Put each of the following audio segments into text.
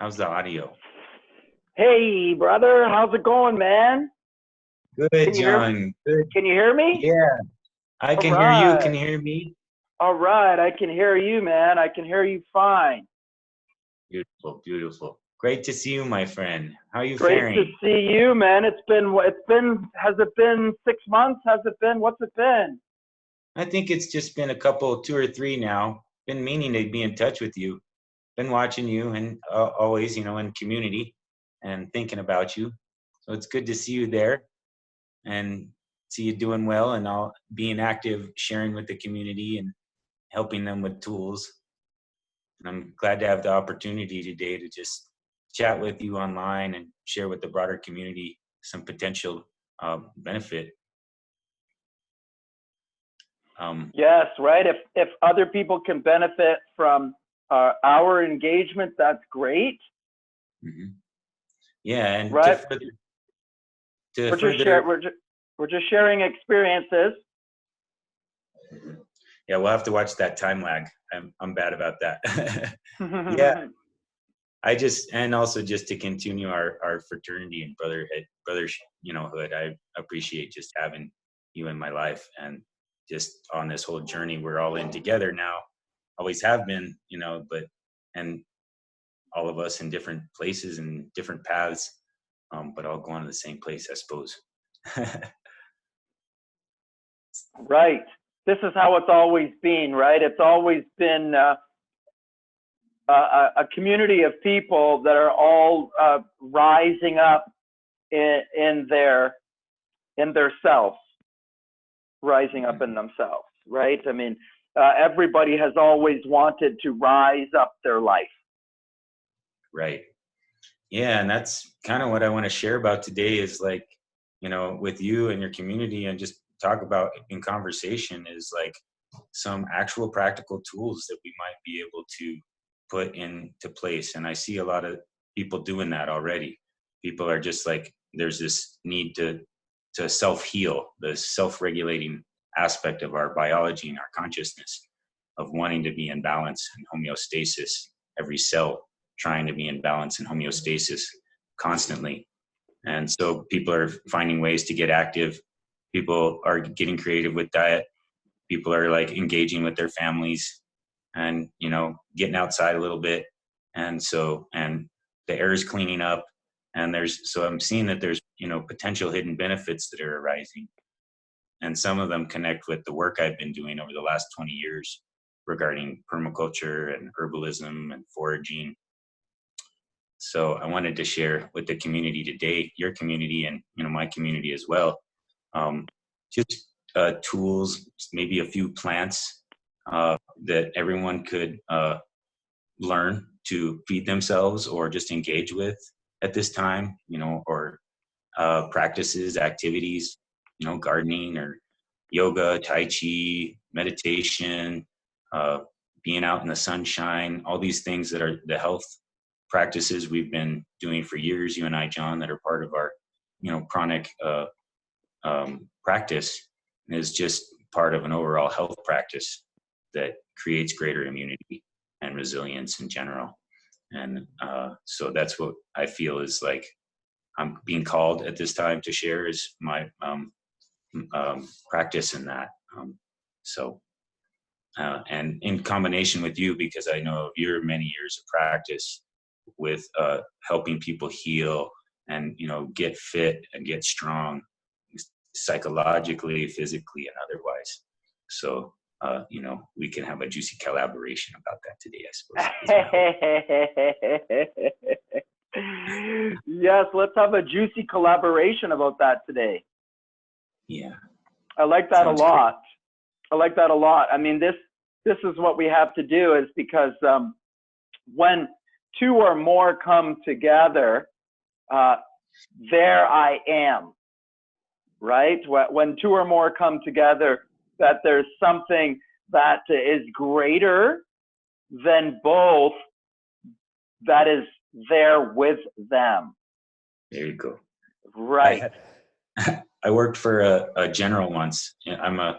How's the audio? Hey, brother, how's it going, man? Good, Can you hear? John. Good. Can you hear me? Yeah, I All can hear you. right, Can you hear me? all right. I can hear you, man. I can hear you fine. Beautiful, beautiful. Great to see you, my friend. How are you Great to faring? see you, man. It's been. Has it been 6 months? Has it been? What's it been? I think it's just been a couple, two or three now. Been meaning to be in touch with you. Been watching you and always, in community and thinking about you. So it's good to see you there and see you doing well and all being active, sharing with the community and helping them with tools. And I'm glad to have the opportunity today to just chat with you online and share with the broader community some potential benefit. Um, Yes, right. If other people can benefit from our engagement, that's great, mhm. Yeah, and right? to We're just share. further, We're just sharing experiences. yeah, we'll have to watch that time lag. I'm bad about that. Yeah, I just and also just to continue our fraternity and hood. I appreciate just having you in my life and just on this whole journey we're all in together now. Always have been, but and all of us in different places and different paths, but all going to the same place, I suppose. Right. This is how it's always been, right? It's always been a community of people that are all rising up in their selves, rising up in themselves, right? I mean, everybody has always wanted to rise up their life. Right. Yeah, and that's kind of what I want to share about today is like, with you and your community and just talk about in conversation is like some actual practical tools that we might be able to put into place. And I see a lot of people doing that already. People are just like, there's this need to self-heal, the self-regulating aspect of our biology and our consciousness of wanting to be in balance and homeostasis, every cell trying to be in balance and homeostasis constantly. And so people are finding ways to get active. People are getting creative with diet. People are like engaging with their families and, getting outside a little bit. And the air is cleaning up. And so I'm seeing that there's, potential hidden benefits that are arising. And some of them connect with the work I've been doing over the last 20 years regarding permaculture and herbalism and foraging. So I wanted to share with the community today, your community and my community as well, just tools, maybe a few plants that everyone could learn to feed themselves or just engage with at this time, or practices, activities, gardening or yoga, tai chi, meditation, being out in the sunshine, all these things that are the health practices we've been doing for years, you and I, John, that are part of our, chronic practice is just part of an overall health practice that creates greater immunity and resilience in general. And so that's what I feel is like I'm being called at this time to share is my practice in that. And in combination with you, because I know of your many years of practice with helping people heal and get fit and get strong psychologically, physically, and otherwise. So we can have a juicy collaboration about that today, I suppose. Yes, let's have a juicy collaboration about that today. Yeah, I like that sounds a lot. great. I like that a lot. I mean, this is what we have to do is because when two or more come together, there I am, right? When two or more come together, that there's something that is greater than both that is there with them. There you go. Right. I worked for a general once. I'm a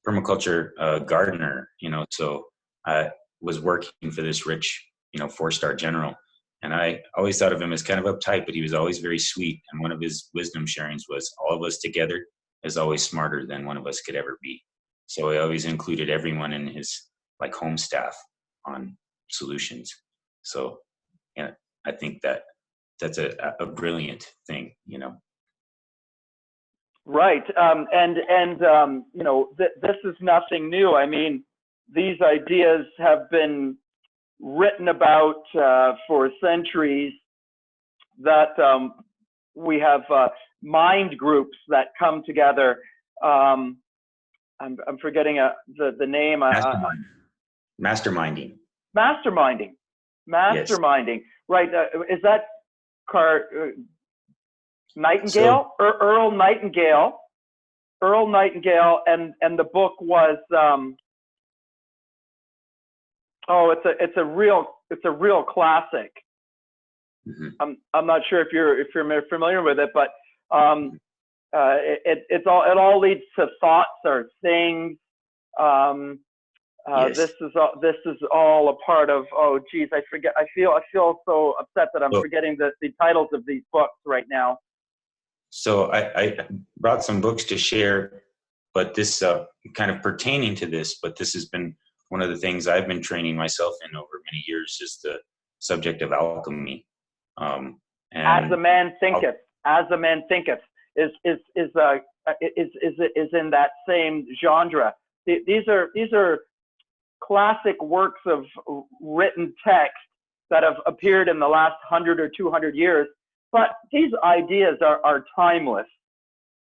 permaculture gardener, so I was working for this rich, 4-star general. And I always thought of him as kind of uptight, but he was always very sweet. And one of his wisdom sharings was, all of us together is always smarter than one of us could ever be. So he always included everyone in his like home staff on solutions. So yeah, I think that's a brilliant thing, you know. Right. This is nothing new. I mean, these ideas have been written about for centuries. That we have mind groups that come together. I'm forgetting the name. Masterminding. Masterminding. Yes. Masterminding. Right. Is that Nightingale? So Earl Nightingale. Earl Nightingale, and the book was it's a real classic. mm-hmm. I'm not sure if you're familiar with it, but it all leads to thoughts or things. Yes. This is all a part of. Oh, geez, I forget. I feel so upset that I'm forgetting the titles of these books right now. So I brought some books to share, but this kind of pertaining to this, but this has been one of the things I've been training myself in over many years, is the subject of alchemy. And as a man thinketh, is in that same genre. These are classic works of written text that have appeared in the last 100 or 200 years. But these ideas are timeless.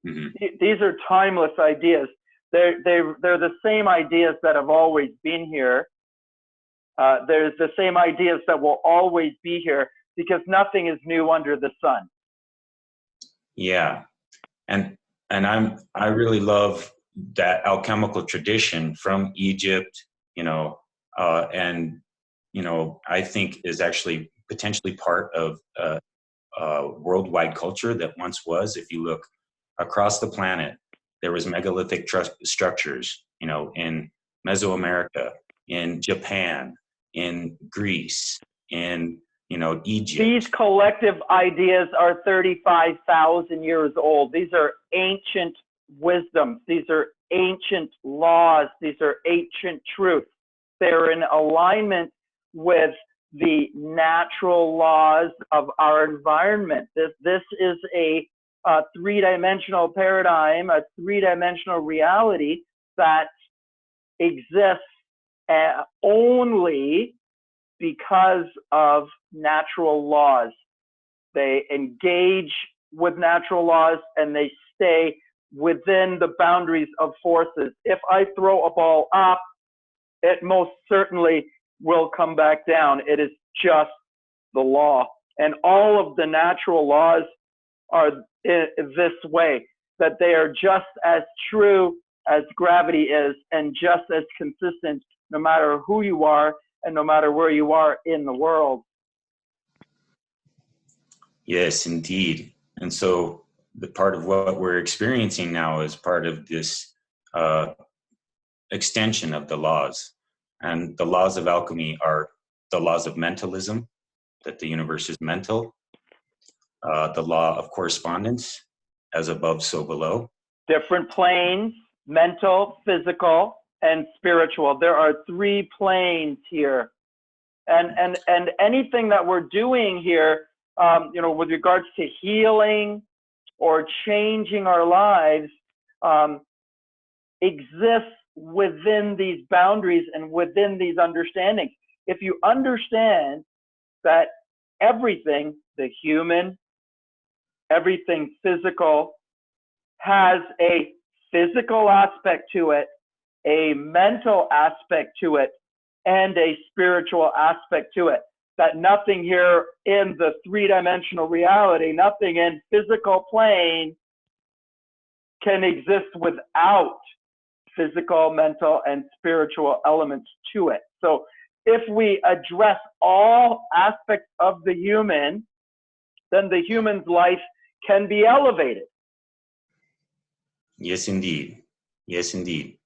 mm-hmm. These are timeless ideas. They're the same ideas that have always been here. There's the same ideas that will always be here, because nothing is new under the sun. Yeah, and I really love that alchemical tradition from Egypt, and I think is actually potentially part of worldwide culture that once was. If you look across the planet, there was megalithic structures, in Mesoamerica, in Japan, in Greece, in Egypt. These collective ideas are 35,000 years old. These are ancient wisdoms. These are ancient laws. These are ancient truths. They're in alignment with the natural laws of our environment. This is a three-dimensional paradigm, a three-dimensional reality that exists only because of natural laws. They engage with natural laws, and they stay within the boundaries of forces. If I throw a ball up, it most certainly will come back down. It is just the law. And all of the natural laws are this way, that they are just as true as gravity is, and just as consistent no matter who you are and no matter where you are in the world. Yes, indeed. And so the part of what we're experiencing now is part of this extension of the laws. And the laws of alchemy are the laws of mentalism, that the universe is mental, the law of correspondence, as above, so below. Different planes, mental, physical, and spiritual. There are 3 planes here. And anything that we're doing here, with regards to healing or changing our lives, exists within these boundaries and within these understandings. If you understand that everything, the human, everything physical, has a physical aspect to it, a mental aspect to it, and a spiritual aspect to it, that nothing here in the 3-dimensional reality, nothing in physical plane can exist without physical, mental, and spiritual elements to it. So if we address all aspects of the human, then the human's life can be elevated. Yes, indeed. Yes, indeed.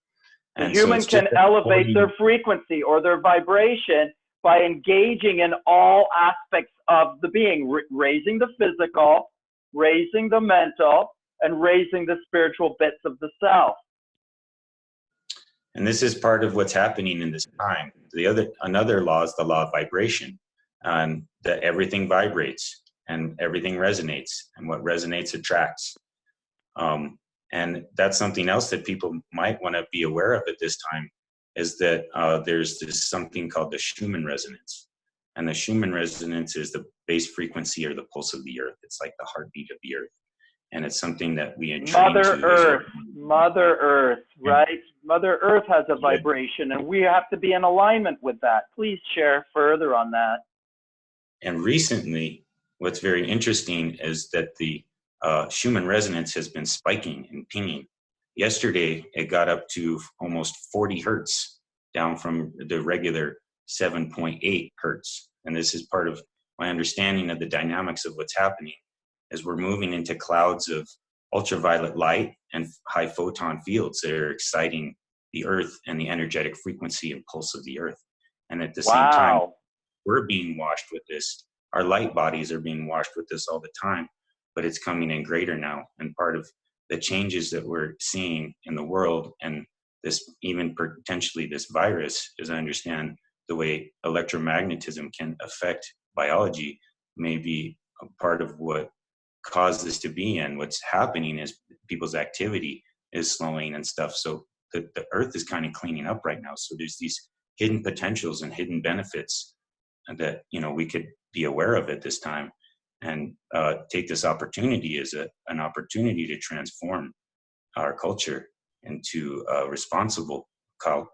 The human can elevate their frequency or their vibration by engaging in all aspects of the being, raising the physical, raising the mental, and raising the spiritual bits of the self. And this is part of what's happening in this time. Another law is the law of vibration, that everything vibrates and everything resonates, and what resonates attracts. And that's something else that people might want to be aware of at this time, is that there's this something called the Schumann resonance. And the Schumann resonance is the base frequency or the pulse of the earth. It's like the heartbeat of the earth. And it's something that we entrain Mother to. Earth, right? Mother Earth has a vibration, and we have to be in alignment with that. Please share further on that. And recently, what's very interesting is that the Schumann resonance has been spiking and pinging. Yesterday, it got up to almost 40 hertz, down from the regular 7.8 hertz. And this is part of my understanding of the dynamics of what's happening, as we're moving into clouds of ultraviolet light and high photon fields that are exciting the earth and the energetic frequency and pulse of the earth. And at the same time, we're being washed with this. Our light bodies are being washed with this all the time, but it's coming in greater now. And part of the changes that we're seeing in the world, and this even potentially this virus, as I understand the way electromagnetism can affect biology, may be a part of what caused this to be. And what's happening is people's activity is slowing and stuff. So the earth is kind of cleaning up right now. So there's these hidden potentials and hidden benefits that, you know, we could be aware of at this time, and take this opportunity as an opportunity to transform our culture into a responsible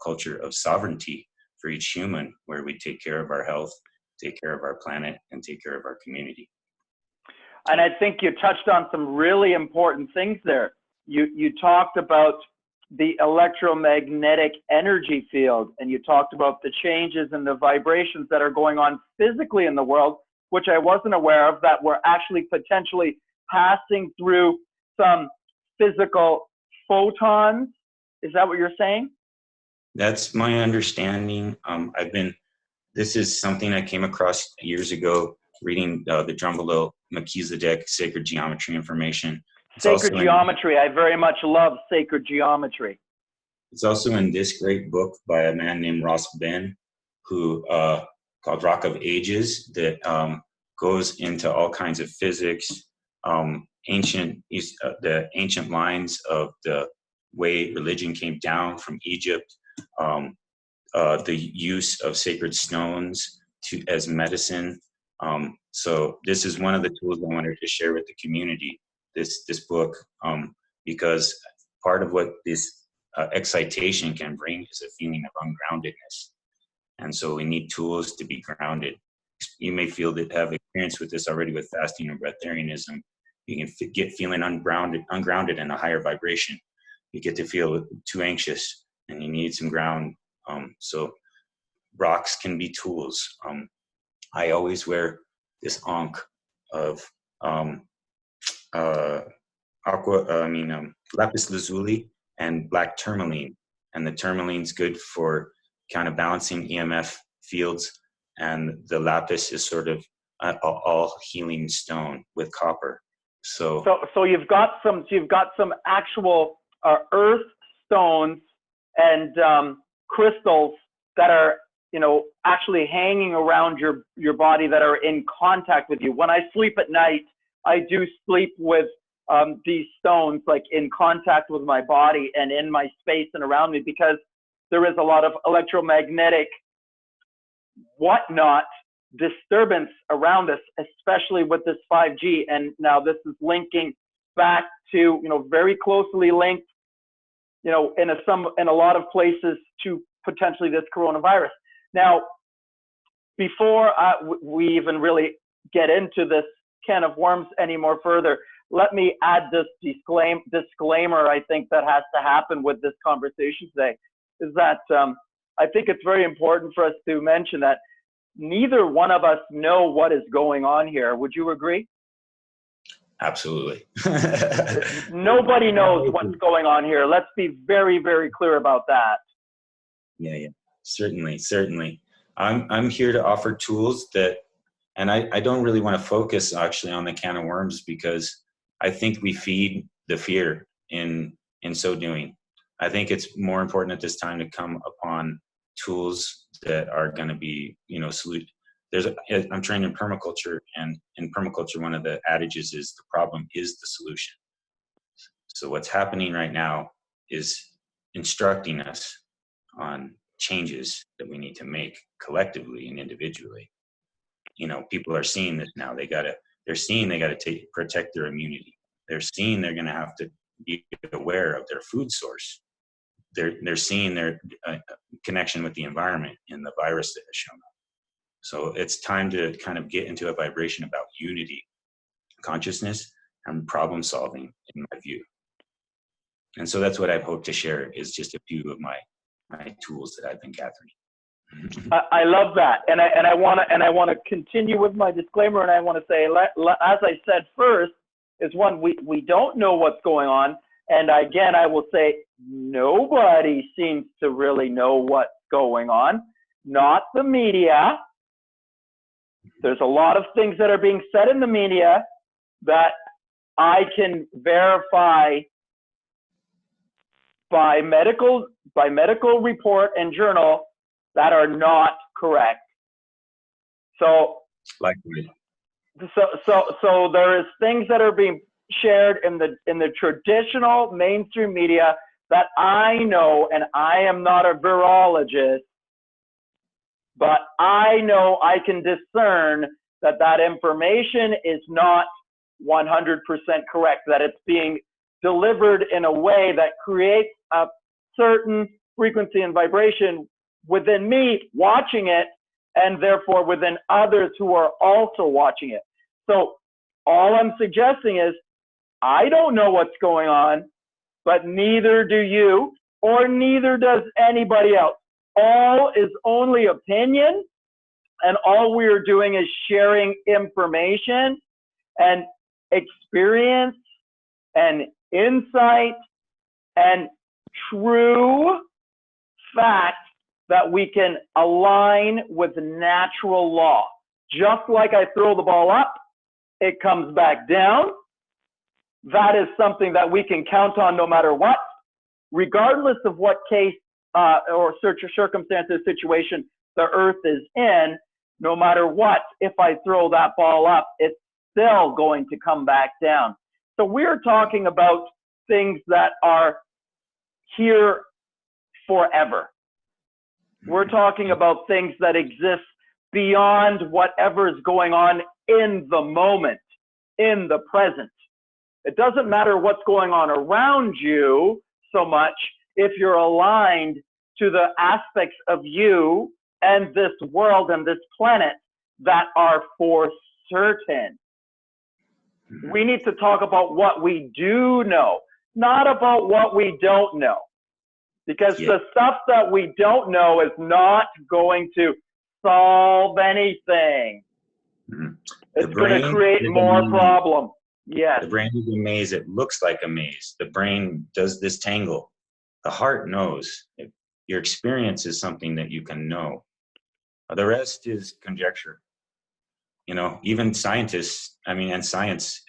culture of sovereignty for each human, where we take care of our health, take care of our planet, and take care of our community. And I think you touched on some really important things there. You talked about the electromagnetic energy field, and you talked about the changes and the vibrations that are going on physically in the world, which I wasn't aware of, that we're actually potentially passing through some physical photons. Is that what you're saying? That's my understanding. This is something I came across years ago reading the Drumbalil Melchizedek sacred geometry information. Sacred geometry. I very much love sacred geometry. It's also in this great book by a man named Ross Ben, who called Rock of Ages, that goes into all kinds of physics, the ancient lines of the way religion came down from Egypt, the use of sacred stones as medicine. So this is one of the tools I wanted to share with the community, this book, because part of what this excitation can bring is a feeling of ungroundedness. And so we need tools to be grounded. You may have experience with this already with fasting and breatharianism. You can get feeling ungrounded in a higher vibration. You get to feel too anxious and you need some ground. So rocks can be tools. I always wear this ankh of lapis lazuli and black tourmaline. And the tourmaline's good for kind of balancing EMF fields, and the lapis is sort of all healing stone with copper. So you've got some actual earth stones and crystals that are, you know, actually hanging around your body, that are in contact with you. When I sleep at night, I do sleep with these stones like in contact with my body and in my space and around me, because there is a lot of electromagnetic whatnot disturbance around us, especially with this 5G. And now this is linking back to, you know, very closely linked, you know, in a lot of places to potentially this coronavirus. Now, before we even really get into this can of worms any more further, let me add this disclaimer I think that has to happen with this conversation today, is that I think it's very important for us to mention that neither one of us know what is going on here. Would you agree? Absolutely. Nobody knows what's going on here. Let's be very, very clear about that. Yeah, certainly. I'm here to offer tools that, and I don't really want to focus actually on the can of worms, because I think we feed the fear in so doing. I think it's more important at this time to come upon tools that are going to be, I'm trained in permaculture, and in permaculture, one of the adages is the problem is the solution. So what's happening right now is instructing us on changes that we need to make collectively and individually. People are seeing this now. They're seeing they got to protect their immunity. They're seeing they're going to have to be aware of their food source. They're seeing their connection with the environment in the virus that has shown up. So it's time to kind of get into a vibration about unity, consciousness, and problem solving, in my view. And so that's what I hope to share, is just a few of my tools that I've been gathering. I love that, and I want to continue with my disclaimer, and I want to say, as I said first, is one, we don't know what's going on, and again I will say nobody seems to really know what's going on, not the media. There's a lot of things that are being said in the media that I can verify by medical report and journal that are not correct. So there is things that are being shared in the traditional mainstream media that I know, and I am not a virologist, but I know I can discern that information is not 100% correct, that it's being delivered in a way that creates a certain frequency and vibration within me watching it, and therefore within others who are also watching it. So all I'm suggesting is, I don't know what's going on, but neither do you, or neither does anybody else. All is only opinion, and all we are doing is sharing information and experience and insight and true fact that we can align with natural law. Just like I throw the ball up, it comes back down. That is something that we can count on no matter what, regardless of what case or circumstances, situation the earth is in. No matter what, if I throw that ball up, it's still going to come back down. So we're talking about things that are here forever. We're talking about things that exist beyond whatever is going on in the moment, in the present. It doesn't matter what's going on around you so much if you're aligned to the aspects of you and this world and this planet that are for certain. We need to talk about what we do know, not about what we don't know. Because the stuff that we don't know is not going to solve anything. It's going to create more problems. Yes. The brain is a maze. It looks like a maze. The brain does this tangle. The heart knows. Your experience is something that you can know. The rest is conjecture. Even scientists, and science,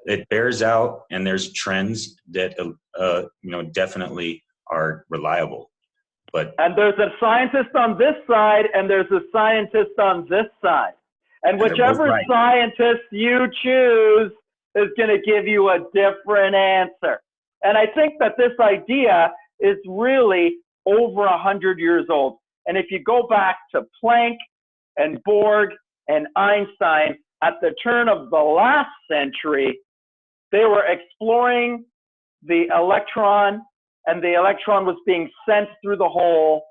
it bears out, and there's trends that, definitely are reliable. And there's a scientist on this side, and there's a scientist on this side. And whichever scientist you choose is going to give you a different answer. And I think that this idea is really over 100 years old. And if you go back to Planck and Borg and Einstein at the turn of the last century, they were exploring the electron, and the electron was being sent through the hole,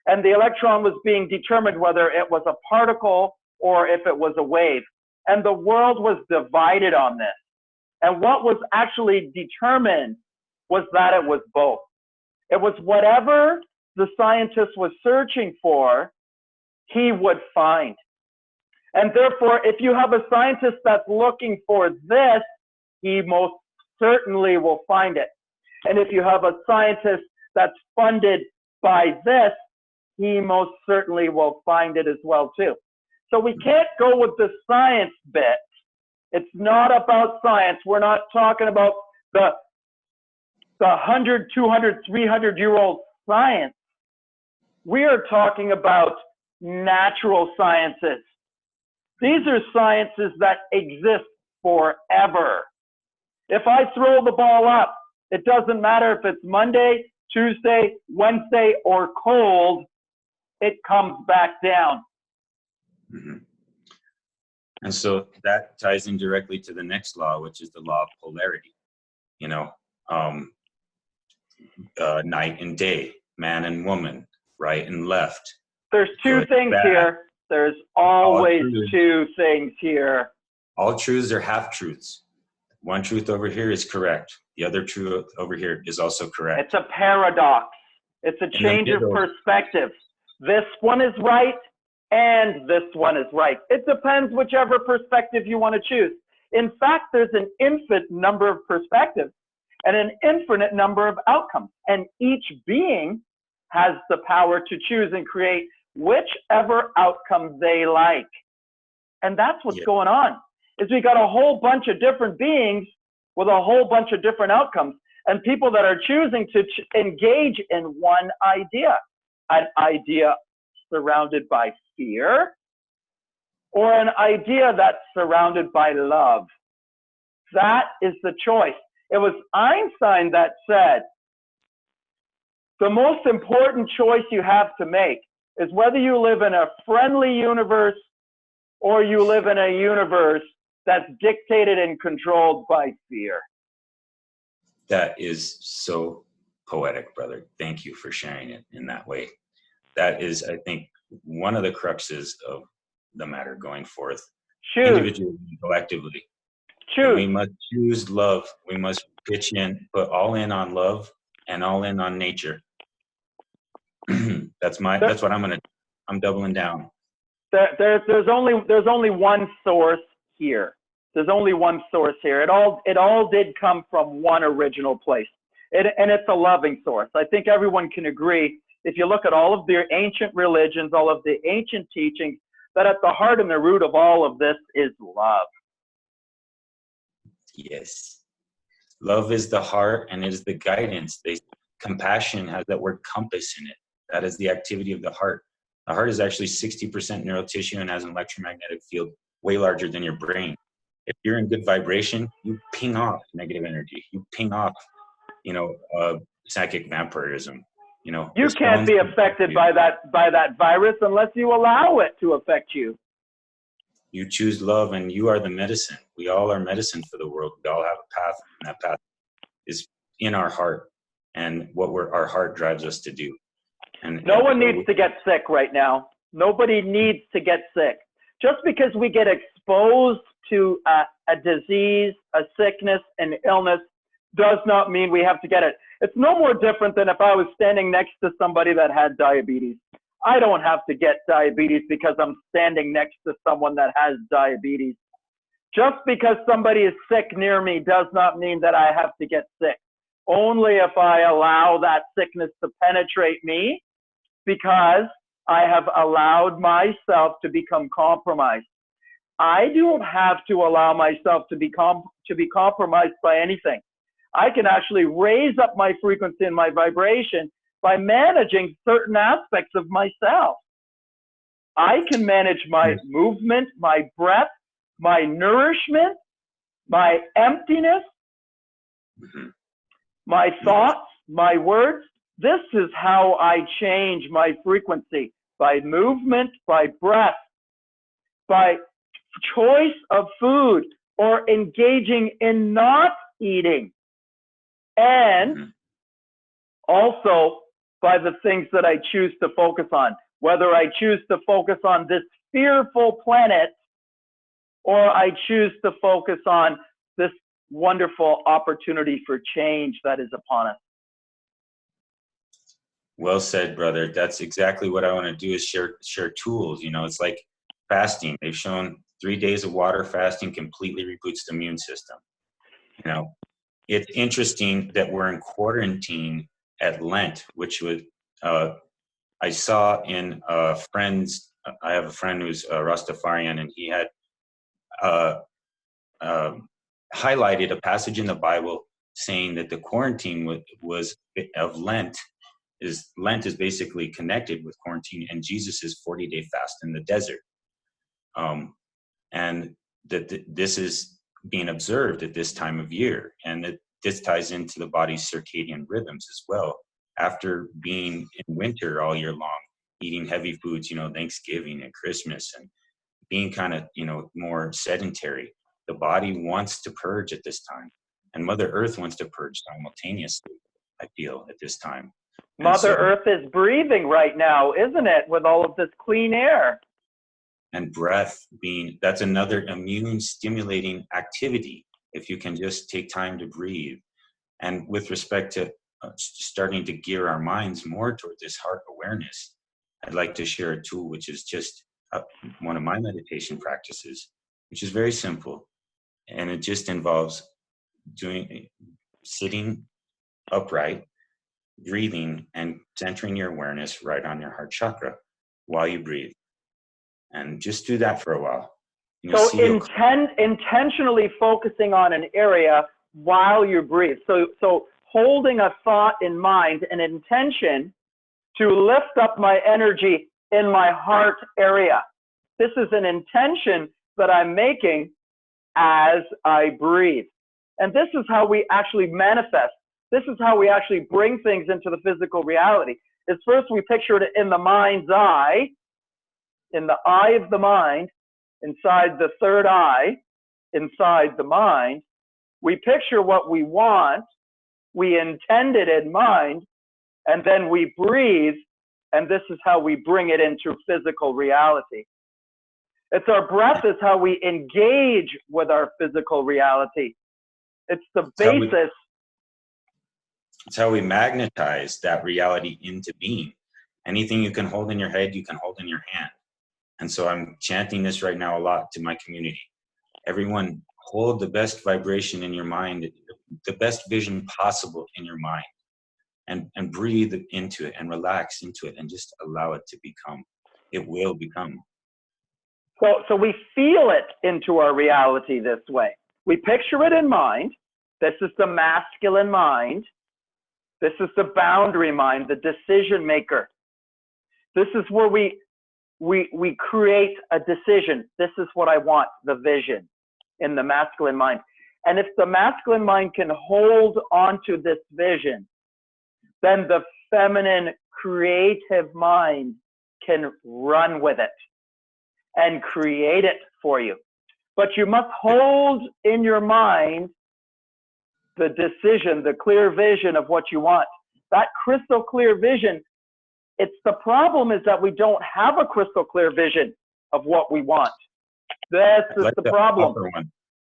and the electron was being determined whether it was a particle or if it was a wave. And the world was divided on this. And what was actually determined was that it was both. It was whatever the scientist was searching for, he would find. And therefore, if you have a scientist that's looking for this, he most certainly will find it. And if you have a scientist that's funded by this, he most certainly will find it as well too. So we can't go with the science bit. It's not about science. We're not talking about the 100, 200, 300-year-old science. We are talking about natural sciences. These are sciences that exist forever. If I throw the ball up, it doesn't matter if it's Monday, Tuesday, Wednesday, or cold, it comes back down. Mm-hmm. And so that ties in directly to the next law, which is the law of polarity. You know, night and day, man and woman, right and left. There's two good, things bad. Here. There's always two things here. All truths are half truths. One truth over here is correct. The other truth over here is also correct. It's a paradox. It's a change of perspective. This one is right and this one is right. It depends whichever perspective you want to choose. In fact, there's an infinite number of perspectives and an infinite number of outcomes. And each being has the power to choose and create whichever outcome they like. And that's what's going on, is we got a whole bunch of different beings with a whole bunch of different outcomes, and people that are choosing to engage in one idea, an idea surrounded by fear, or an idea that's surrounded by love. That is the choice. It was Einstein that said, the most important choice you have to make is whether you live in a friendly universe or you live in a universe that's dictated and controlled by fear. That is so poetic, brother. Thank you for sharing it in that way. That is, I think, one of the cruxes of the matter going forth. Choose. Individually and collectively. Choose. And we must choose love. We must pitch in, put all in on love and all in on nature. That's what I'm doubling down. There's only one source here. There's only one source here. It all did come from one original place. And it's a loving source. I think everyone can agree, if you look at all of the ancient religions, all of the ancient teachings, that at the heart and the root of all of this is love. Yes. Love is the heart and it is the guidance. Compassion has that word compass in it. That is the activity of the heart. The heart is actually 60% neural tissue and has an electromagnetic field way larger than your brain. If you're in good vibration, you ping off negative energy. You ping off, psychic vampirism. You can't be affected by that virus unless you allow it to affect you. You choose love, and you are the medicine. We all are medicine for the world. We all have a path, and that path is in our heart, and what our heart drives us to do. And no one needs to get sick right now. Nobody needs to get sick. Just because we get exposed to a disease, a sickness, an illness, does not mean we have to get it. It's no more different than if I was standing next to somebody that had diabetes. I don't have to get diabetes because I'm standing next to someone that has diabetes. Just because somebody is sick near me does not mean that I have to get sick. Only if I allow that sickness to penetrate me, because I have allowed myself to become compromised. I don't have to allow myself to be compromised by anything. I can actually raise up my frequency and my vibration by managing certain aspects of myself. I can manage my movement, my breath, my nourishment, my emptiness, my thoughts, my words. This is how I change my frequency, by movement, by breath, by choice of food, or engaging in not eating, and also by the things that I choose to focus on, whether I choose to focus on this fearful planet or I choose to focus on this wonderful opportunity for change that is upon us. Well said, brother. That's exactly what I want to do, is share tools. It's like fasting. They've shown 3 days of water fasting completely reboots the immune system. It's interesting that we're in quarantine at Lent, which was I saw in I have a friend who's a Rastafarian, and he had uh, uh, highlighted a passage in the Bible saying that the quarantine was of Lent is basically connected with quarantine and Jesus's 40-day fast in the desert. And that this is being observed at this time of year, and that this ties into the body's circadian rhythms as well. After being in winter all year long, eating heavy foods, Thanksgiving and Christmas, and being kind of, more sedentary, the body wants to purge at this time. And Mother Earth wants to purge simultaneously, I feel, at this time. And Mother so, Earth is breathing right now, isn't it, with all of this clean air? and breath that's another immune stimulating activity, if you can just take time to breathe. And with respect to starting to gear our minds more toward this heart awareness, I'd like to share a tool which is just one of my meditation practices, which is very simple. And it just involves sitting upright, breathing, and centering your awareness right on your heart chakra while you breathe. And just do that for a while. So intentionally focusing on an area while you breathe. So holding a thought in mind, an intention to lift up my energy in my heart area. This is an intention that I'm making as I breathe. And this is how we actually manifest. This is how we actually bring things into the physical reality. Is first we picture it in the mind's eye, in the eye of the mind, inside the third eye, inside the mind. We picture what we want, we intend it in mind, and then we breathe, and this is how we bring it into physical reality. It's our breath is how we engage with our physical reality. It's the basis. It's how we magnetize that reality into being. Anything you can hold in your head, you can hold in your hand. And so I'm chanting this right now a lot to my community. Everyone, hold the best vibration in your mind, the best vision possible in your mind, and breathe into it and relax into it and just allow it to become. It will become. So we feel it into our reality this way. We picture it in mind. This is the masculine mind. This is the boundary mind, the decision maker. This is where we create a decision. This is what I want, the vision in the masculine mind. And if the masculine mind can hold onto this vision, then the feminine creative mind can run with it and create it for you. But you must hold in your mind the decision, the clear vision of what you want. That crystal clear vision, the problem is that we don't have a crystal clear vision of what we want. This is the problem.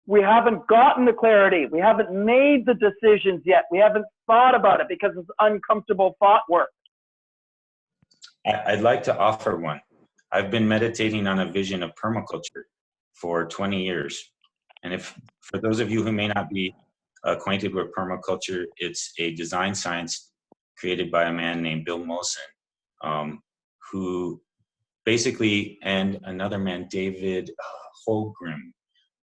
We haven't gotten the clarity. We haven't made the decisions yet. We haven't thought about it because it's uncomfortable thought work. I'd like to offer one. I've been meditating on a vision of permaculture for 20 years. And for those of you who may not be acquainted with permaculture, it's a design science created by a man named Bill Mollison, who basically, and another man, David Holmgren,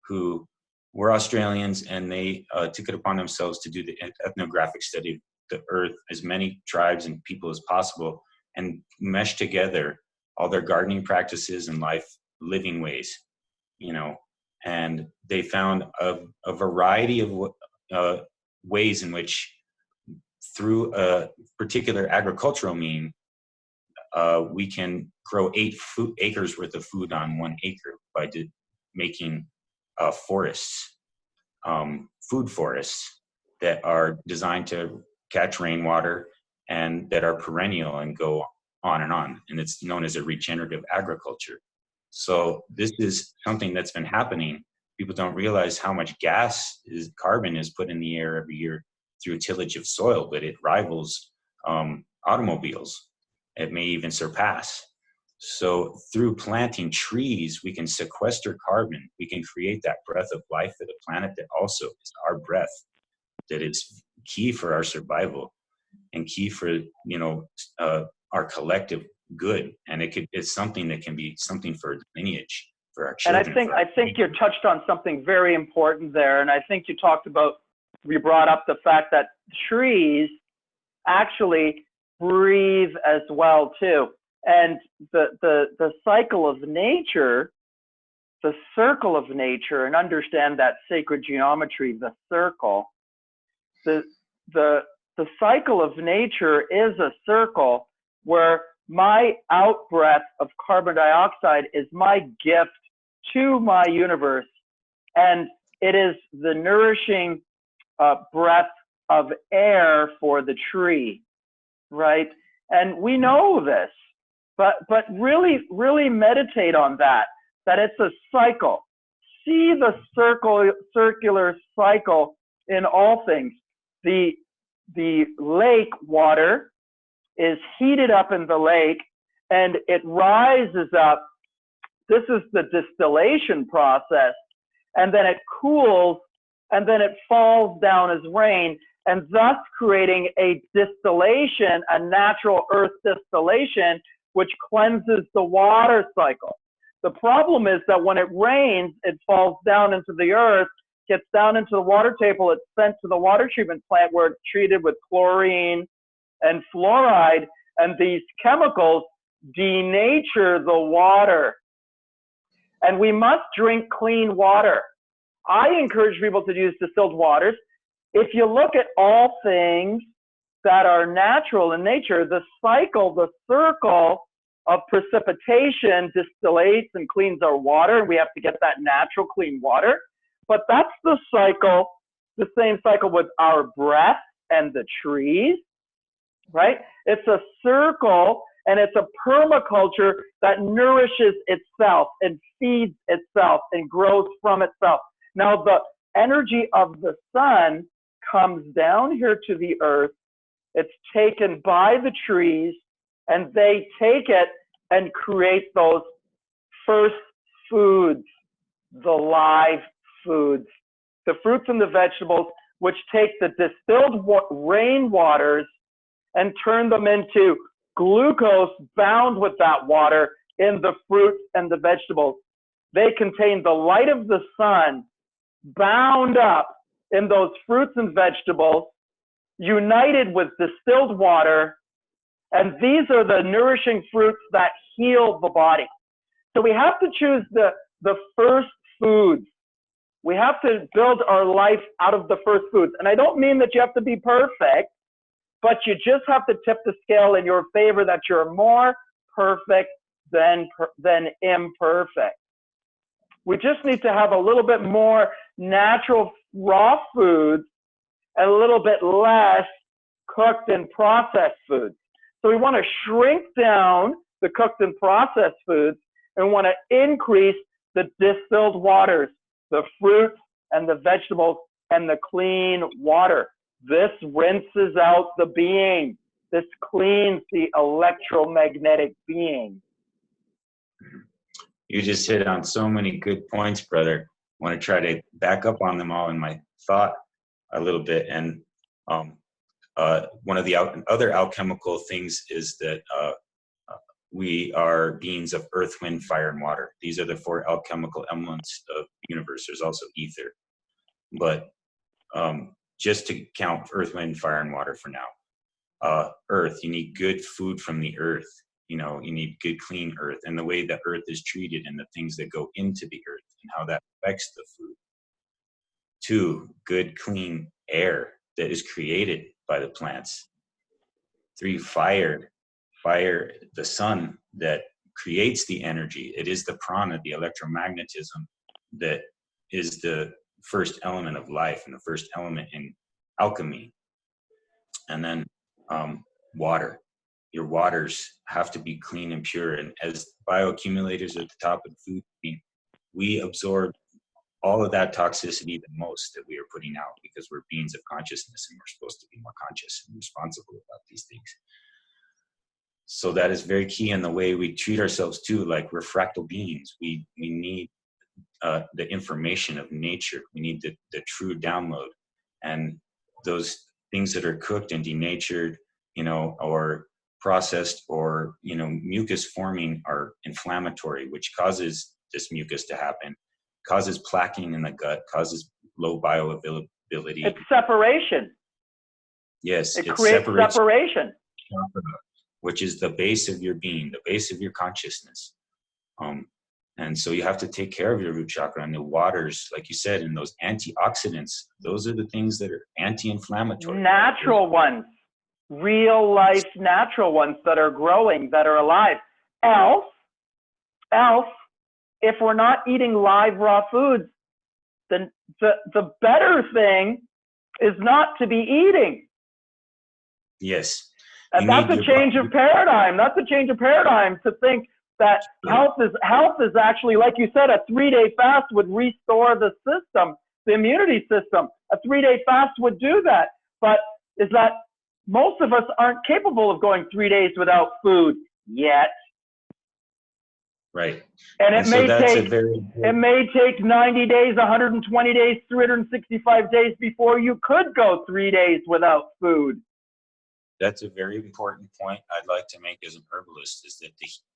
who were Australians, and they took it upon themselves to do the ethnographic study of the earth, as many tribes and people as possible, and mesh together all their gardening practices and living ways, and they found a variety of ways in which, through a particular agricultural mean, we can grow 8 acres worth of food on 1 acre by making forests, food forests that are designed to catch rainwater and that are perennial and go on. And it's known as a regenerative agriculture. So this is something that's been happening. People don't realize how much carbon is put in the air every year through tillage of soil, but it rivals automobiles. It may even surpass. So through planting trees, we can sequester carbon. We can create that breath of life for the planet that also is our breath, that is key for our survival and key for, our collective good, and it's something that can be something for lineage, for our And children, for our I think you touched on something very important there. And I think you brought up the fact that trees actually breathe as well too. And the cycle of nature, the circle of nature, and understand that sacred geometry, the circle, the cycle of nature is a circle where my out breath of carbon dioxide is my gift to my universe, and it is the nourishing breath of air for the tree, right? And we know this, but really meditate on that it's a cycle. See the circular cycle in all things. The lake water is heated up in the lake and it rises up. This is the distillation process, and then it cools, and then it falls down as rain, and thus creating a distillation, a natural earth distillation, which cleanses the water cycle. The problem is that when it rains, it falls down into the earth, gets down into the water table, it's sent to the water treatment plant where it's treated with chlorine and fluoride, and these chemicals denature the water. And we must drink clean water. I encourage people to use distilled waters. If you look at all things that are natural in nature, the cycle, the circle of precipitation distillates and cleans our water, and we have to get that natural clean water. But that's the cycle, the same cycle with our breath and the trees, right? It's a circle, and it's a permaculture that nourishes itself and feeds itself and grows from itself. Now, the energy of the sun comes down here to the earth. It's taken by the trees, and they take it and create those first foods, the live foods, the fruits and the vegetables, which take the distilled rainwaters and turn them into glucose bound with that water in the fruits and the vegetables. They contain the light of the sun bound up in those fruits and vegetables, united with distilled water, and these are the nourishing fruits that heal the body. So we have to choose the first foods. We have to build our life out of the first foods. And I don't mean that you have to be perfect, but you just have to tip the scale in your favor that you're more perfect than imperfect. We just need to have a little bit more natural raw foods and a little bit less cooked and processed foods. So we want to shrink down the cooked and processed foods and want to increase the distilled waters, the fruits and the vegetables and the clean water. This rinses out the being. This cleans the electromagnetic being. You just hit on so many good points, brother. I want to try to back up on them all in my thought a little bit. And one of the other alchemical things is that we are beings of earth, wind, fire, and water. These are the four alchemical elements of the universe. There's also ether. But just to count earth, wind, fire, and water for now. Earth, you need good food from the earth. You know, you need good, clean earth, and the way the earth is treated and the things that go into the earth and how that affects the food. 2, good, clean air that is created by the plants. 3, fire, the sun that creates the energy. It is the prana, the electromagnetism, that is the first element of life and the first element in alchemy. And then water. Your waters have to be clean and pure. And as bioaccumulators at the top of the food chain, we absorb all of that toxicity the most that we are putting out because we're beings of consciousness and we're supposed to be more conscious and responsible about these things. So that is very key in the way we treat ourselves too. Like, we're fractal beings. We need the information of nature. We need the true download. And those things that are cooked and denatured, you know, or processed or, mucus forming are inflammatory, which causes this mucus to happen, causes plaquing in the gut, causes low bioavailability. It's separation. Yes, It it creates separates separation. chakra, which is the base of your being, the base of your consciousness. And so you have to take care of your root chakra, and the waters, like you said, and those antioxidants. Those are the things that are anti-inflammatory. Natural ones, real life natural ones that are growing, that are alive. Else, if we're not eating live raw foods, then the better thing is not to be eating. Yes. And that's a change of paradigm. That's a change of paradigm to think that health is actually, like you said, a 3-day fast would restore the system, the immunity system. A 3-day fast would do that. But is that most of us aren't capable of going 3 days without food yet. Right. And it may take 90 days, 120 days, 365 days before you could go 3 days without food. That's a very important point I'd like to make as an herbalist, is that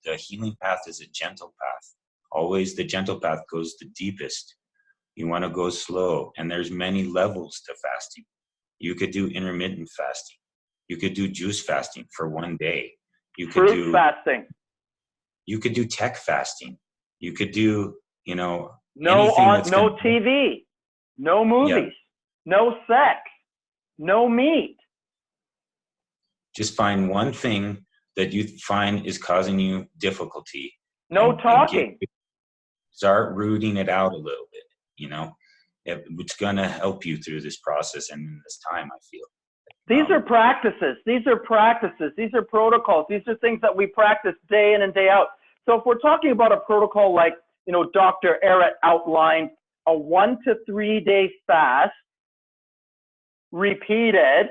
the healing path is a gentle path. Always the gentle path goes the deepest. You want to go slow, and there's many levels to fasting. You could do intermittent fasting. You could do juice fasting for 1 day. You could fruit fasting. You could do tech fasting. You could do, no TV, no movies, no sex, no meat. Just find one thing that you find is causing you difficulty. No talking. Start rooting it out a little bit, It's going to help you through this process and in this time, I feel. These are practices. These are practices. These are protocols. These are things that we practice day in and day out. So if we're talking about a protocol like, Dr. Ehret outlined, a 1 to 3 day fast repeated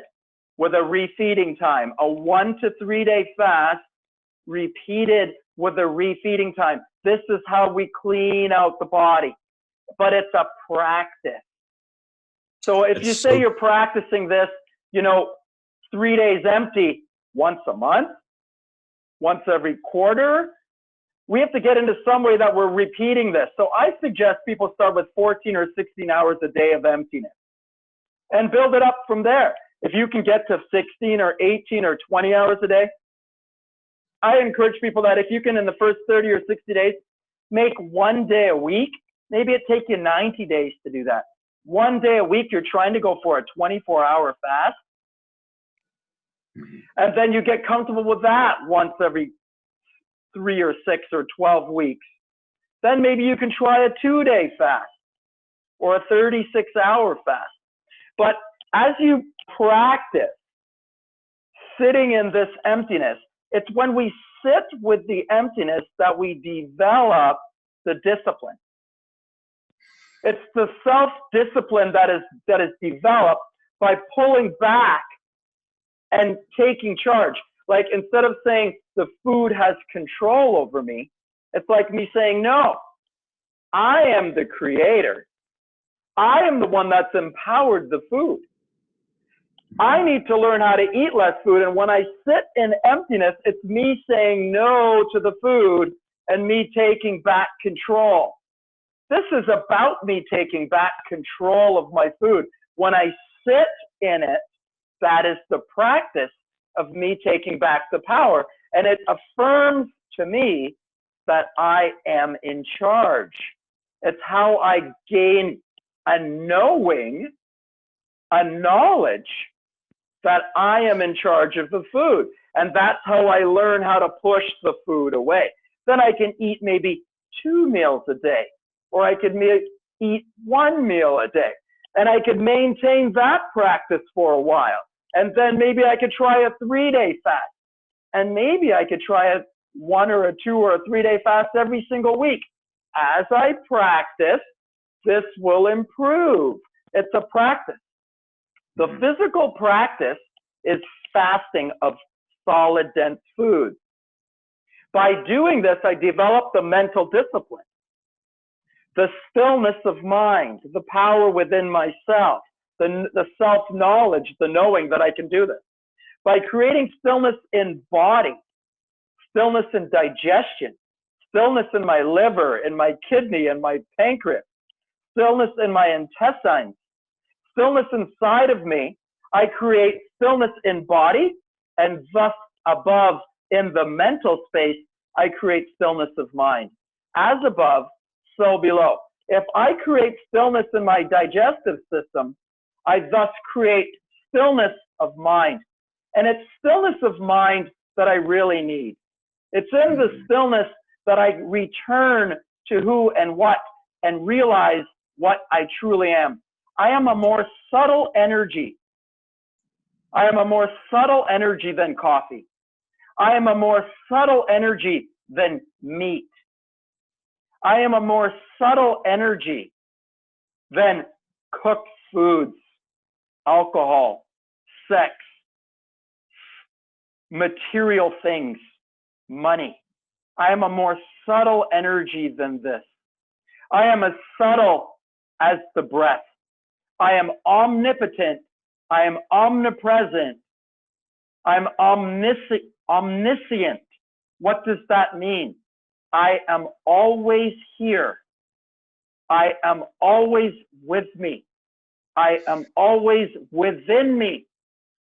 with a refeeding time, a 1 to 3 day fast repeated with a refeeding time. This is how we clean out the body, but it's a practice. So if you say you're practicing this, 3 days empty once a month, once every quarter, we have to get into some way that we're repeating this. So I suggest people start with 14 or 16 hours a day of emptiness and build it up from there. If you can get to 16 or 18 or 20 hours a day, I encourage people that if you can, in the first 30 or 60 days, make 1 day a week. Maybe it takes you 90 days to do that. 1 day a week, you're trying to go for a 24-hour fast. And then you get comfortable with that once every 3 or 6 or 12 weeks. Then maybe you can try a 2-day fast or a 36-hour fast. But as you practice sitting in this emptiness, it's when we sit with the emptiness that we develop the discipline. It's the self-discipline that is developed by pulling back and taking charge. Like, instead of saying the food has control over me, it's like me saying, no, I am the creator. I am the one that's empowered the food. I need to learn how to eat less food. And when I sit in emptiness, it's me saying no to the food and me taking back control. This is about me taking back control of my food. When I sit in it, that is the practice of me taking back the power. And it affirms to me that I am in charge. It's how I gain a knowing, a knowledge that I am in charge of the food. And that's how I learn how to push the food away. Then I can eat maybe 2 meals a day, or I could eat 1 meal a day. And I could maintain that practice for a while. And then maybe I could try a 3-day fast. And maybe I could try a 1 or a 2 or a 3-day fast every single week. As I practice, this will improve. It's a practice. The physical practice is fasting of solid, dense food. By doing this, I develop the mental discipline, the stillness of mind, the power within myself, the self-knowledge, the knowing that I can do this. by creating stillness in body, stillness in digestion, stillness in my liver, in my kidney, and my pancreas, stillness in my intestines, stillness inside of me. I create stillness in body, and thus above in the mental space, I create stillness of mind. As above, so below. If I create stillness in my digestive system, I thus create stillness of mind. And it's stillness of mind that I really need. It's in the stillness that I return to who and what and realize what I truly am. I am a more subtle energy. I am a more subtle energy than coffee. I am a more subtle energy than meat. I am a more subtle energy than cooked foods, alcohol, sex, material things, money. I am a more subtle energy than this. I am as subtle as the breath. I am omnipotent. I am omnipresent. I'm omniscient. What does that mean? I am always here. I am always with me. I am always within me.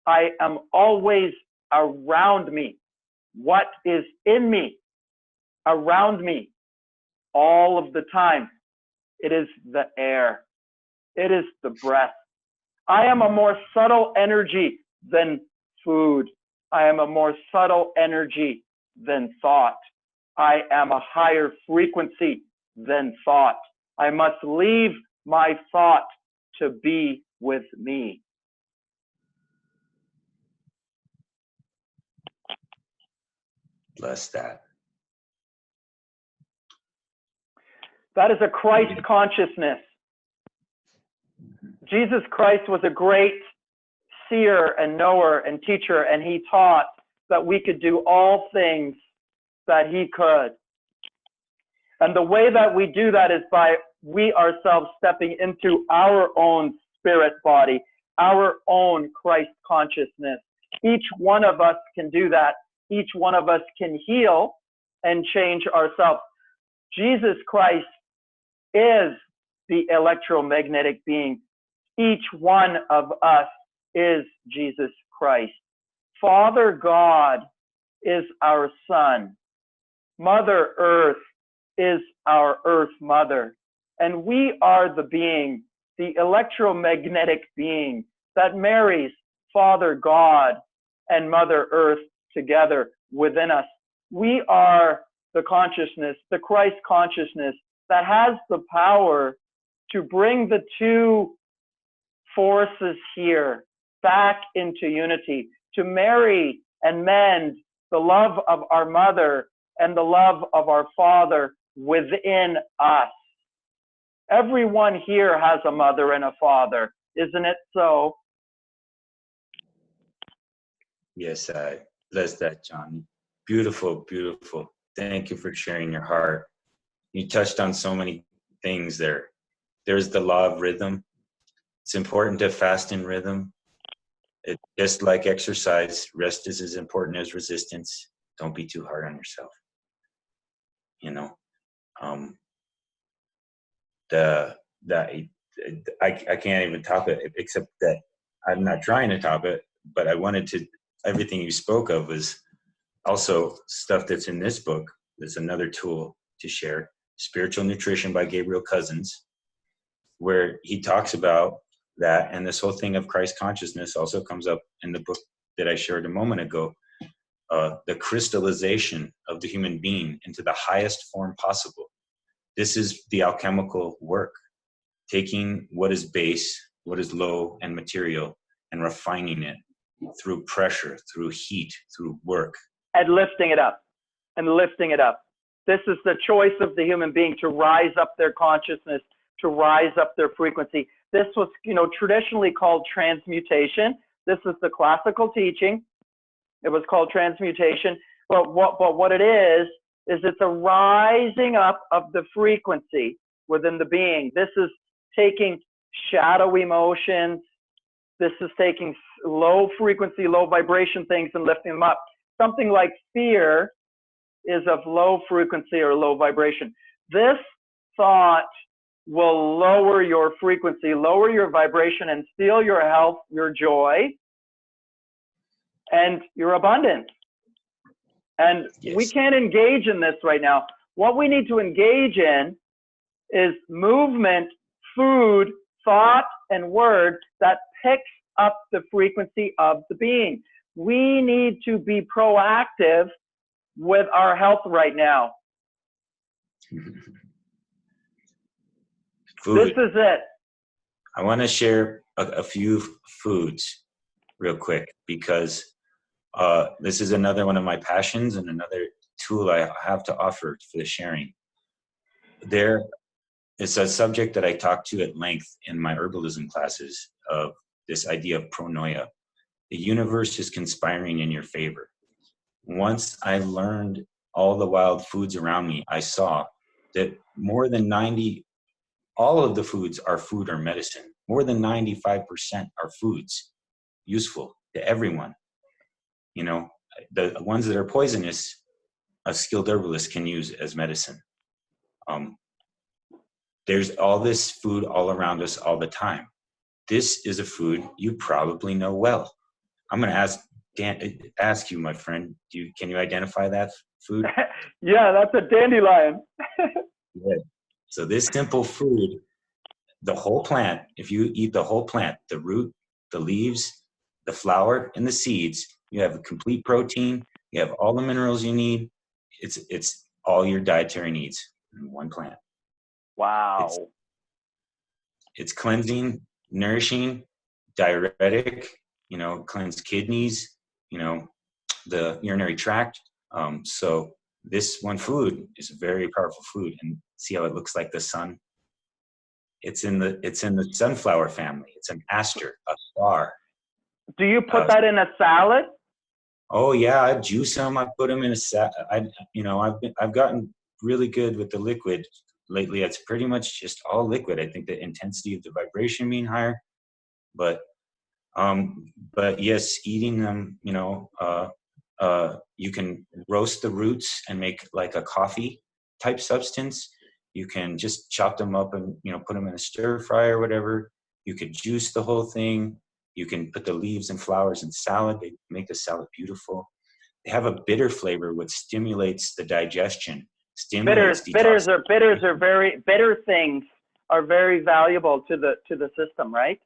I am always around me. What is in me? Around me. All of the time. It is the air. It is the breath. I am a more subtle energy than food. I am a more subtle energy than thought. I am a higher frequency than thought. I must leave my thought to be with me. Bless that. That is a Christ consciousness. Jesus Christ was a great seer and knower and teacher, and he taught that we could do all things that he could. And the way that we do that is by we ourselves stepping into our own spirit body, our own Christ consciousness. Each one of us can do that. Each one of us can heal and change ourselves. Jesus Christ is the electromagnetic being. Each one of us is Jesus Christ. Father God is our Son. Mother Earth is our Earth Mother. And we are the being, the electromagnetic being that marries Father God and Mother Earth together within us. We are the consciousness, the Christ consciousness that has the power to bring the two forces here back into unity, to marry and mend the love of our mother and the love of our Father within us. Everyone here has a mother and a father, isn't it so? Yes, I bless that, John. Beautiful, beautiful. Thank you for sharing your heart. You touched on so many things there. There's the law of rhythm. It's important to fast in rhythm. It's just like exercise. Rest is as important as resistance. Don't be too hard on yourself. You know, I can't even top it, except that I'm not trying to top it, but I wanted to, everything you spoke of was also stuff that's in this book. There's another tool to share, Spiritual Nutrition by Gabriel Cousins, where he talks about that. And this whole thing of Christ consciousness also comes up in the book that I shared a moment ago, the crystallization of the human being into the highest form possible. This is the alchemical work, taking what is base, what is low and material, and refining it through pressure, through heat, through work. And lifting it up, and lifting it up. This is the choice of the human being to rise up their consciousness, to rise up their frequency. This was, traditionally called transmutation. This is the classical teaching. It was called transmutation. But what it is it's a rising up of the frequency within the being. This is taking shadow emotions. This is taking low frequency, low vibration things and lifting them up. Something like fear is of low frequency or low vibration. This thought will lower your frequency, lower your vibration, and steal your health, your joy, and your abundance. And we can't engage in this right now. What we need to engage in is movement, food, thought, and word that picks up the frequency of the being. We need to be proactive with our health right now. Food. This is it. I want to share a few foods real quick because this is another one of my passions and another tool I have to offer for the sharing. There is a subject that I talk to at length in my herbalism classes of this idea of pronoia. The universe is conspiring in your favor. Once I learned all the wild foods around me, I saw that more than all of the foods are food or medicine. More than 95% are foods, useful to everyone. You know, the ones that are poisonous, a skilled herbalist can use as medicine. There's all this food all around us all the time. This is a food you probably know well. I'm going to ask you, my friend, can you identify that food? Yeah, that's a dandelion. Yeah. So this simple food, the whole plant, if you eat the whole plant, the root, the leaves, the flower, and the seeds, you have a complete protein. You have all the minerals you need. It's all your dietary needs in one plant. Wow. It's cleansing, nourishing, diuretic, cleanse kidneys, the urinary tract. So this one food is a very powerful food, and see how it looks like the sun. It's in the sunflower family. It's an aster, a star. Do you put that in a salad? Oh yeah, I juice them. I put them in a salad. I've gotten really good with the liquid lately. It's pretty much just all liquid. I think the intensity of the vibration being higher, but yes, eating them. You can roast the roots and make like a coffee type substance. You can just chop them up and put them in a stir fry or whatever. You could juice the whole thing. You can put the leaves and flowers in salad. They make the salad beautiful. They have a bitter flavor, which stimulates the digestion. Bitter things are very valuable to the system, right?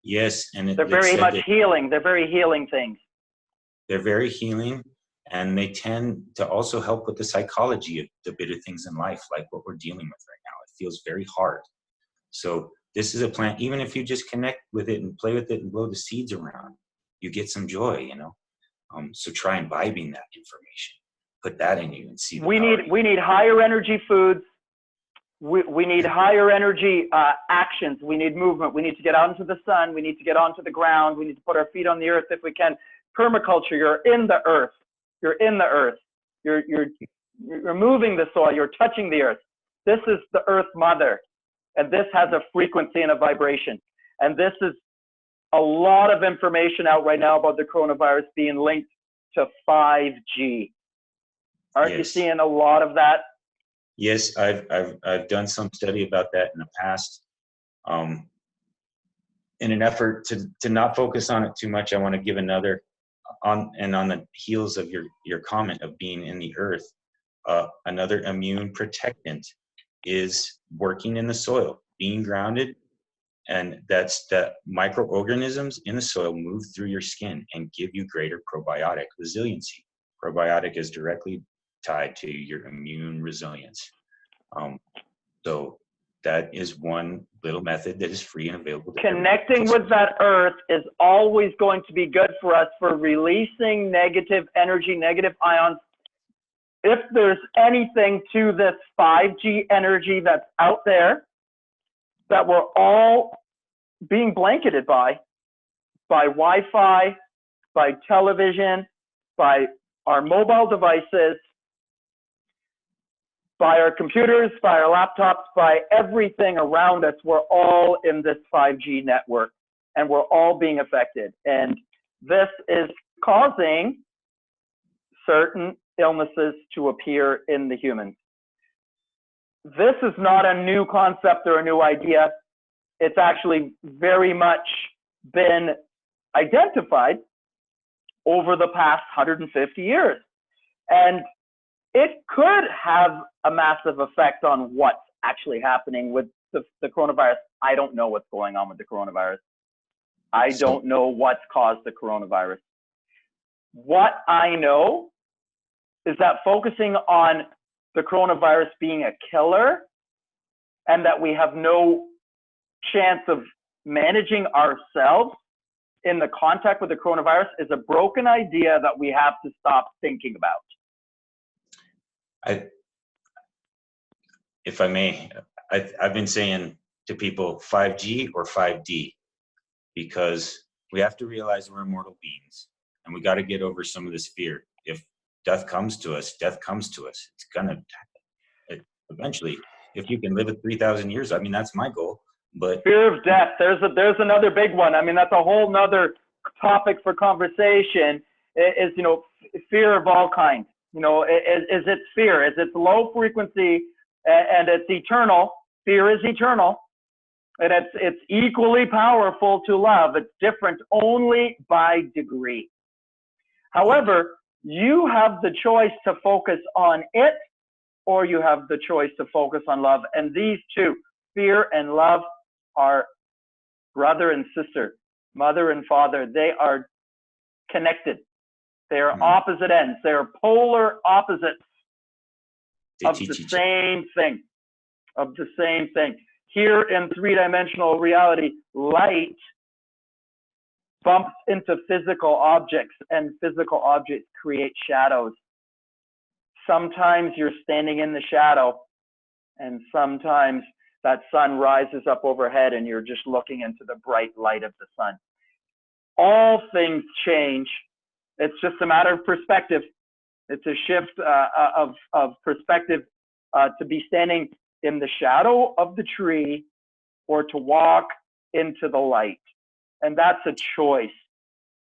Yes, and they're very much healing. They're very healing things. They're very healing, and they tend to also help with the psychology of the bitter things in life, like what we're dealing with right now. It feels very hard. So this is a plant, even if you just connect with it and play with it and blow the seeds around, you get some joy, So try imbibing that information. Put that in you and see the we need higher energy foods. We need higher energy actions. We need movement. We need to get out into the sun. We need to get onto the ground. We need to put our feet on the earth if we can. Permaculture, you're in the earth. You're in the earth. You're moving the soil. You're touching the earth. This is the earth mother. And this has a frequency and a vibration. And this is a lot of information out right now about the coronavirus being linked to 5G. Aren't you seeing a lot of that? Yes, I've done some study about that in the past. In an effort to not focus on it too much, I want to give another on the heels of your comment of being in the earth. Another immune protectant is working in the soil, being grounded, and that's that microorganisms in the soil move through your skin and give you greater probiotic resiliency. Probiotic is directly tied to your immune resilience. So that is one little method that is free and available to connecting with that earth is always going to be good for us for releasing negative energy, negative ions. If there's anything to this 5G energy that's out there that we're all being blanketed by Wi-Fi, by television, by our mobile devices, by our computers, by our laptops, by everything around us, we're all in this 5G network. and we're all being affected. And this is causing certain illnesses to appear in the humans. This is not a new concept or a new idea. It's actually very much been identified over the past 150 years. And it could have a massive effect on what's actually happening with the coronavirus. I don't know what's going on with the coronavirus. I don't know what's caused the coronavirus. What I know is that focusing on the coronavirus being a killer and that we have no chance of managing ourselves in the contact with the coronavirus is a broken idea that we have to stop thinking about. If I may, I've been saying to people 5G or 5D, because we have to realize we're immortal beings and we got to get over some of this fear. If death comes to us, death comes to us. It's gonna eventually. If you can live at 3,000 years, I mean, that's my goal. But fear of death, there's another big one. I mean, that's a whole nother topic for conversation. Is fear of all kinds. Is it fear? Is it low frequency and it's eternal? Fear is eternal, and it's equally powerful to love. It's different only by degree. However, you have the choice to focus on it, or you have the choice to focus on love. And these two, fear and love, are brother and sister, mother and father. They are connected. They are opposite ends. They are polar opposites of the same thing. Here in three-dimensional reality, light bumps into physical objects, and physical objects create shadows. Sometimes you're standing in the shadow, and sometimes that sun rises up overhead and you're just looking into the bright light of the sun. All things change. It's just a matter of perspective. It's a shift of perspective to be standing in the shadow of the tree or to walk into the light. And that's a choice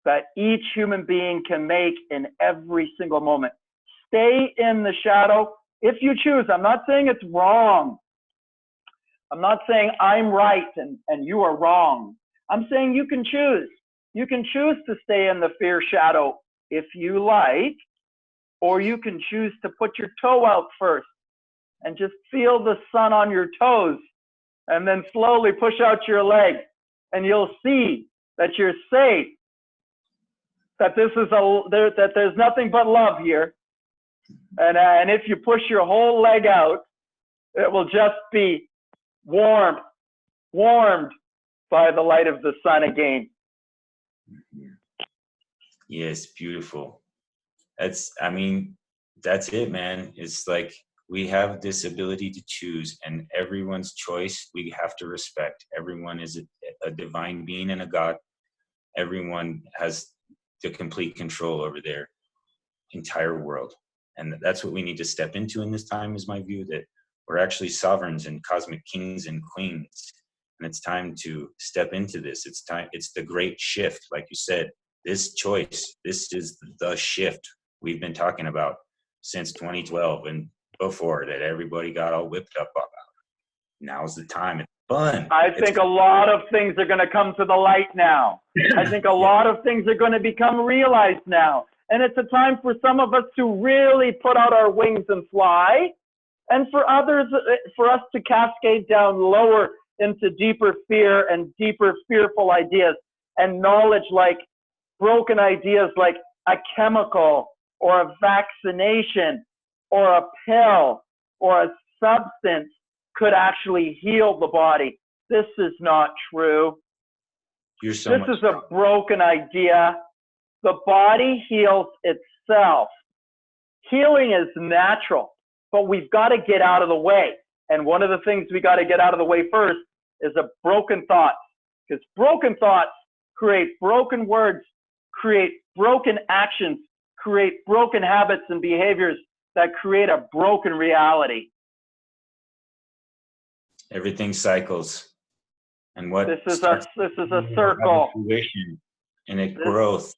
that each human being can make in every single moment. Stay in the shadow if you choose. I'm not saying it's wrong. I'm not saying I'm right and you are wrong. I'm saying you can choose. You can choose to stay in the fear shadow if you like, or you can choose to put your toe out first and just feel the sun on your toes and then slowly push out your leg, and you'll see that you're safe, that that there's nothing but love here. And if you push your whole leg out, it will just be warmed by the light of the sun again. Yes, beautiful. That's it, man. It's like we have this ability to choose, and everyone's choice we have to respect. Everyone is a divine being and a God. Everyone has the complete control over their entire world. And that's what we need to step into in this time, is my view, that we're actually sovereigns and cosmic kings and queens. And it's time to step into this. It's the great shift. Like you said, this choice, this is the shift we've been talking about since 2012 and before, that everybody got all whipped up about. Now's the time. It's fun. I think a lot of things are going to come to the light now. I think a lot of things are going to become realized now. And it's a time for some of us to really put out our wings and fly. And for others, for us to cascade down lower into deeper fear and deeper fearful ideas and knowledge, like broken ideas like a chemical or a vaccination or a pill or a substance could actually heal the body. This is not true. This is a broken idea. The body heals itself. Healing is natural, but we've got to get out of the way. And one of the things we got to get out of the way first is a broken thought, because broken thoughts create broken words, create broken actions, create broken habits and behaviors that create a broken reality. Everything cycles. and what starts this is a will have a circle. fruition and a This growth,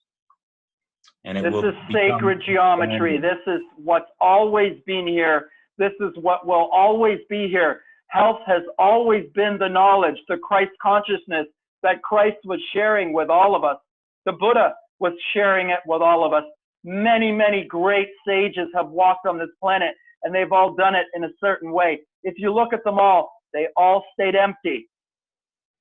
and it this is will become sacred geometry. expanded. This is what's always been here. This is what will always be here. Health has always been the knowledge, the Christ consciousness that Christ was sharing with all of us. The Buddha was sharing it with all of us. Many, many great sages have walked on this planet, and they've all done it in a certain way. If you look at them all, they all stayed empty.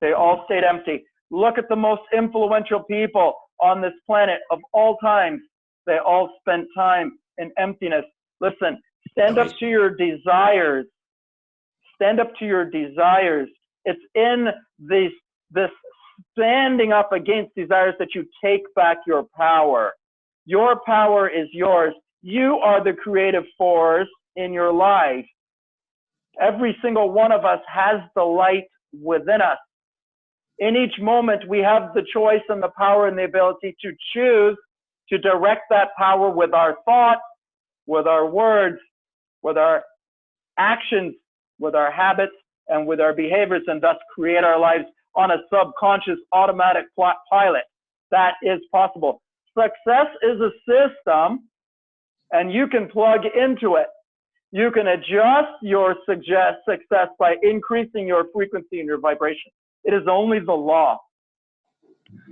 They all stayed empty. Look at the most influential people on this planet of all times. They all spent time in emptiness. Listen, stand up to your desires. Stand up to your desires. It's in this standing up against desires that you take back your power. Your power is yours. You are the creative force in your life. Every single one of us has the light within us. In each moment, we have the choice and the power and the ability to choose to direct that power with our thoughts, with our words, with our actions, with our habits, and with our behaviors, and thus create our lives on a subconscious automatic pilot. That is possible. Success is a system, and you can plug into it. You can adjust your success by increasing your frequency and your vibration. It is only the law.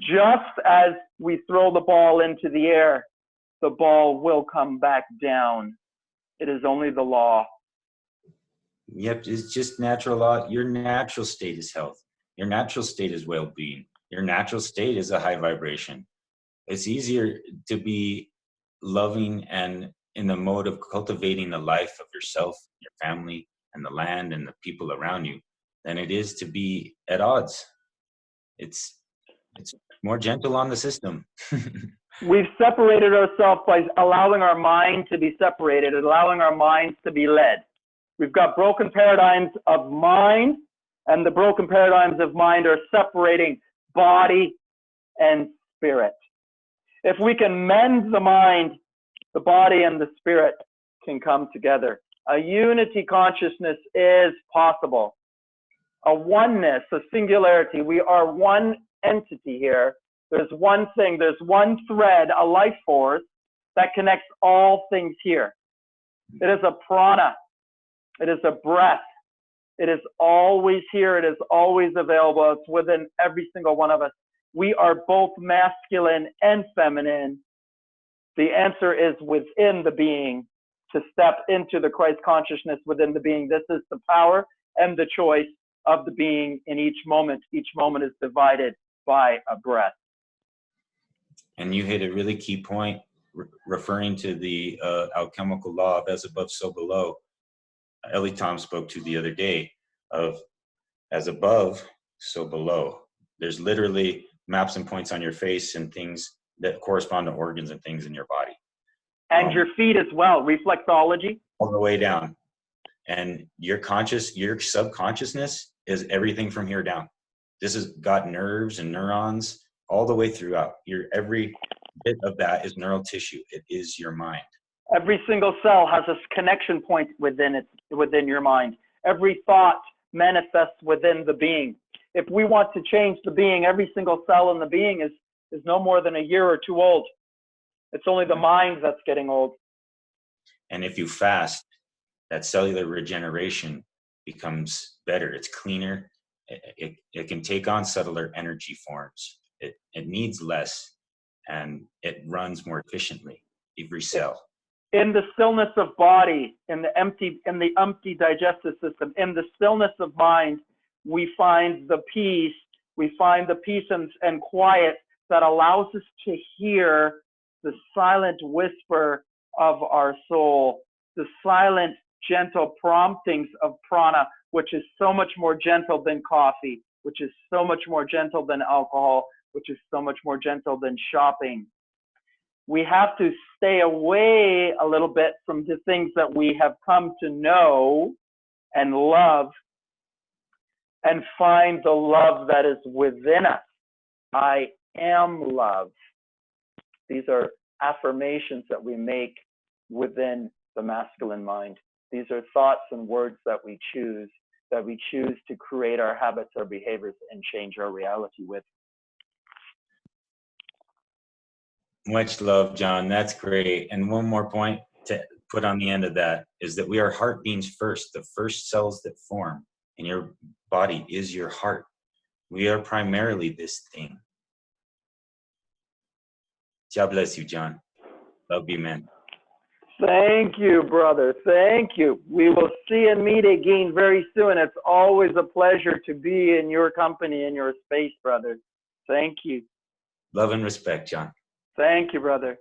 Just as we throw the ball into the air, the ball will come back down. It is only the law. Yep, it's just natural law. Your natural state is health. Your natural state is well-being. Your natural state is a high vibration. It's easier to be loving and in the mode of cultivating the life of yourself, your family, and the land and the people around you than it is to be at odds. It's more gentle on the system. We've separated ourselves by allowing our mind to be separated, allowing our minds to be led. We've got broken paradigms of mind, and the broken paradigms of mind are separating body and spirit. If we can mend the mind, the body and the spirit can come together. A unity consciousness is possible. A oneness, a singularity. We are one entity here. There's one thing, there's one thread, a life force that connects all things here. It is a prana. It is a breath. It is always here. It is always available. It's within every single one of us. We are both masculine and feminine. The answer is within the being, to step into the Christ consciousness within the being. This is the power and the choice of the being in each moment. Each moment is divided by a breath. And you hit a really key point, referring to the alchemical law of as above, so below. Ellie Tom spoke to the other day of as above, so below. There's literally maps and points on your face and things that correspond to organs and things in your body. And your feet as well, reflexology. All the way down. And your subconsciousness is everything from here down. This has got nerves and neurons all the way throughout. Every bit of that is neural tissue. It is your mind. Every single cell has a connection point within your mind. Every thought manifests within the being. If we want to change the being, every single cell in the being is no more than a year or two old. It's only the mind that's getting old. And if you fast, that cellular regeneration becomes better. It's cleaner. It can take on subtler energy forms. It needs less, and it runs more efficiently, every cell. In the stillness of body, in the empty digestive system, in the stillness of mind, we find the peace. We find the peace and quiet that allows us to hear the silent whisper of our soul, the silent, gentle promptings of prana, which is so much more gentle than coffee, which is so much more gentle than alcohol, which is so much more gentle than shopping. We have to stay away a little bit from the things that we have come to know and love, and find the love that is within us. I am love. These are affirmations that we make within the masculine mind. These are thoughts and words that we choose. that we choose to create our habits, our behaviors, and change our reality with. Much love, John. That's great. And one more point to put on the end of that is that we are heart beings first. The first cells that form in your body is your heart. We are primarily this thing. God bless you, John. Love you, man. Thank you, brother. Thank you. We will see and meet again very soon. It's always a pleasure to be in your company, in your space, brother. Thank you. Love and respect, John. Thank you, brother.